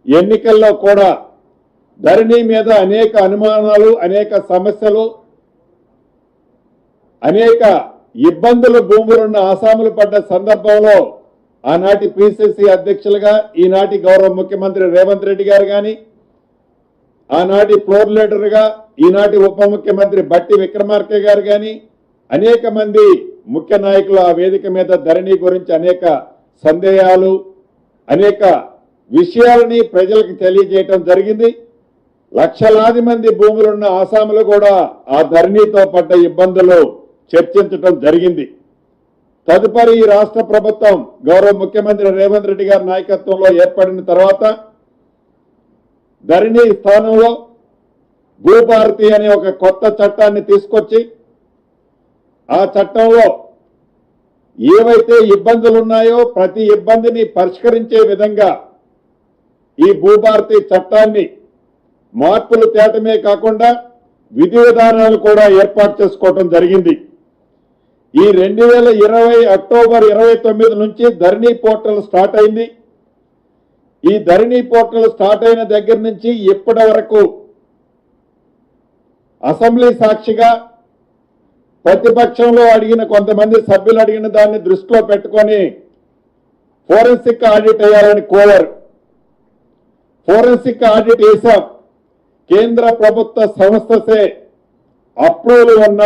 ఎన్నికల్లో కూడా ధరణి మీద అనేక అనుమానాలు, అనేక సమస్యలు, అనేక ఇబ్బందులు భూములున్న ఆసాములు పడ్డ సందర్భంలో ఆనాటి పిసిసి అధ్యక్షులుగా ఈనాటి గౌరవ ముఖ్యమంత్రి రేవంత్ రెడ్డి గారు కానీ, ఆనాటి ఫ్లోర్ లీడర్గా ఈనాటి ఉప ముఖ్యమంత్రి బట్టి విక్రమార్క గారు కానీ, అనేక మంది ముఖ్య నాయకులు ఆ వేదిక మీద ధరణి గురించి అనేక సందేహాలు, అనేక విషయాలని ప్రజలకు తెలియజేయటం జరిగింది. లక్షలాది మంది భూములున్న ఆసాములు కూడా ఆ ధరణితో పడ్డ ఇబ్బందులు చర్చించడం జరిగింది. తదుపరి ఈ రాష్ట్ర ప్రభుత్వం గౌరవ ముఖ్యమంత్రి రేవంత్ రెడ్డి గారి నాయకత్వంలో ఏర్పడిన తర్వాత ధరణి స్థానంలో భూభారతి అనే ఒక కొత్త చట్టాన్ని తీసుకొచ్చి ఆ చట్టంలో ఏవైతే ఇబ్బందులు ఉన్నాయో ప్రతి ఇబ్బందిని పరిష్కరించే విధంగా ఈ భూభారతి చట్టాన్ని మార్పులు తేటమే కాకుండా విధి విధానాలు కూడా ఏర్పాటు చేసుకోవడం జరిగింది. ఈ 2020 అక్టోబర్ 29 నుంచి ధరణి పోర్టల్ స్టార్ట్ అయింది. ఈ ధరణి పోర్టల్ స్టార్ట్ అయిన దగ్గర నుంచి ఇప్పటి వరకు అసెంబ్లీ సాక్షిగా ప్రతిపక్షంలో అడిగిన కొంతమంది సభ్యులు అడిగిన దాన్ని దృష్టిలో పెట్టుకొని ఫోరెన్సిక్ ఆడిట్ వేయాలని కోరారు. ఫోరెన్సిక్ ఆడిట్ వేశాం. కేంద్ర ప్రభుత్వ సంస్థసే అప్రూవల్ ఉన్న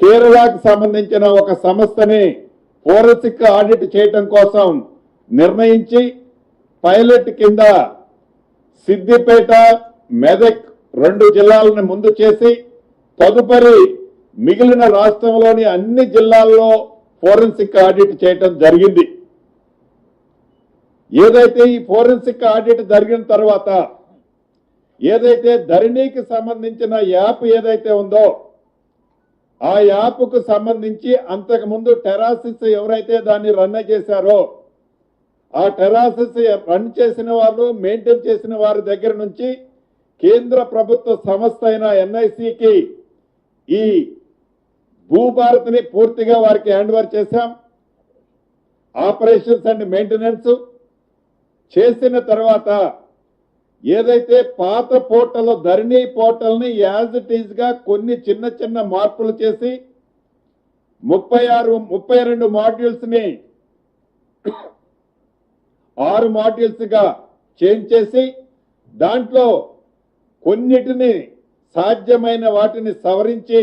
కేరళకు సంబంధించిన ఒక సంస్థని ఫోరెన్సిక్ ఆడిట్ చేయటం కోసం నిర్ణయించి పైలట్ కింద సిద్దిపేట, మెదక్ 2 జిల్లాలను ముందు చేసి తదుపరి మిగిలిన రాష్ట్రంలోని అన్ని జిల్లాల్లో ఫోరెన్సిక్ ఆడిట్ చేయటం జరిగింది. ఏదైతే ఈ ఫోరెన్సిక్ ఆడిట్ జరిగిన తర్వాత ఏదైతే ధరణికి సంబంధించిన యాప్ ఏదైతే ఉందో ఆ యాప్కు సంబంధించి అంతకుముందు టెరాసిస్ ఎవరైతే దాన్ని రన్ చేశారో ఆ టెరాసిస్ రన్ చేసిన వాళ్ళు, మెయింటైన్ చేసిన వారి దగ్గర నుంచి కేంద్ర ప్రభుత్వ సంస్థ అయిన ఎన్ఐసికి ఈ భూభారతిని పూర్తిగా వారికి హ్యాండ్ ఓవర్ చేశాం. ఆపరేషన్స్ అండ్ మెయింటెనెన్స్ చేసిన తర్వాత ఏదైతే పాత పోర్టల్ ధరణి పోర్టల్ని యాజ్ ఇట్ ఈజ్ గా కొన్ని చిన్న చిన్న మార్పులు చేసి 32 మాడ్యూల్స్ ని 6 మాడ్యూల్స్ గా చేంజ్ చేసి దాంట్లో కొన్నిటిని సాధ్యమైన వాటిని సవరించి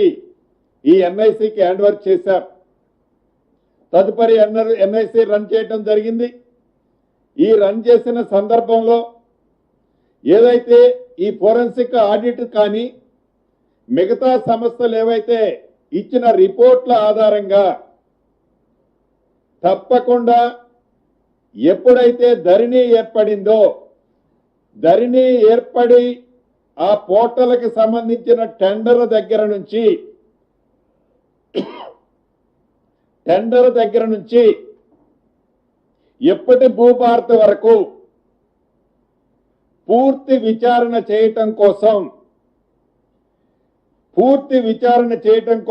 ఈ ఎన్ఐసికి హ్యాండ్ ఓవర్ చేశారు. తదుపరి ఎన్ఐసి రన్ చేయడం జరిగింది. ఈ రన్ చేసిన సందర్భంలో ఏదైతే ఈ ఫోరెన్సిక్ ఆడిట్ కానీ మిగతా సంస్థలు ఏవైతే ఇచ్చిన రిపోర్ట్ల ఆధారంగా తప్పకుండా ఎప్పుడైతే ధరణి ఏర్పడిందో ధరణి ఏర్పడి ఆ పోర్టల్కి సంబంధించిన టెండర్ దగ్గర నుంచి ఎప్పటి భూభారతి వరకు పూర్తి విచారణ చేయటం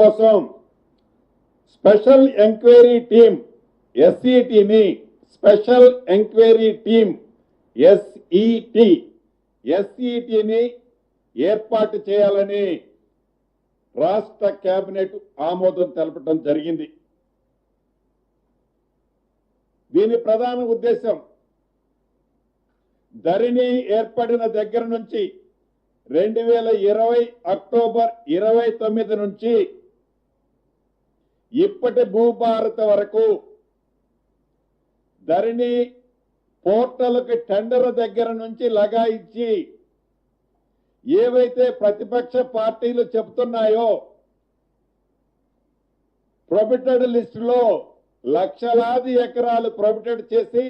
కోసం స్పెషల్ ఎంక్వైరీ టీమ్ ఎస్ఈటిని స్పెషల్ ఎంక్వైరీ టీమ్ ఎస్ఈటిని ఏర్పాటు చేయాలని రాష్ట్ర కేబినెట్ ఆమోదం తెలపడం జరిగింది. దీని ప్రధాన ఉద్దేశం ధరణి ఏర్పడిన దగ్గర నుంచి 2020 అక్టోబర్ 29 నుంచి ఇప్పటి భూభారతి వరకు ధరణి పోర్టల్కి టెండర్ దగ్గర నుంచి లగాయించి ఏవైతే ప్రతిపక్ష పార్టీలు చెబుతున్నాయో ప్రొబిటెడ్ లిస్టులో లక్షలాది ఎకరాలు ప్రొబిటెడ్ చేసి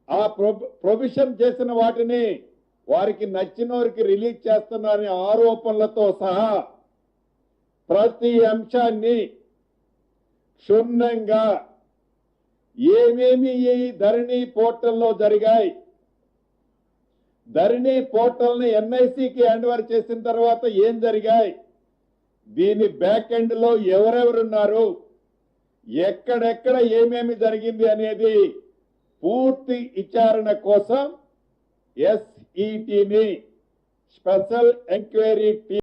ఆ ప్రొవిషన్ చేసిన వాటిని వారికి నచ్చినోరికి రిలీజ్ చేస్తున్నారనే ఆరోపణలతో సహా ప్రతి అంశాన్ని క్షుణ్ణంగా ఏమేమి ఈ ధరణి పోర్టల్లో జరిగాయి, ధరణి పోర్టల్ని ఎన్ఐసికి హ్యాండ్ ఓవర్ చేసిన తర్వాత ఏం జరిగాయి, దీని బ్యాక్ ఎండ్ లో ఎవరెవరున్నారు, ఎక్కడెక్కడ ఏమేమి జరిగింది అనేది పూర్తి విచారణ కోసం ఎస్ఈటిని స్పెషల్ ఎంక్వైరీ టీం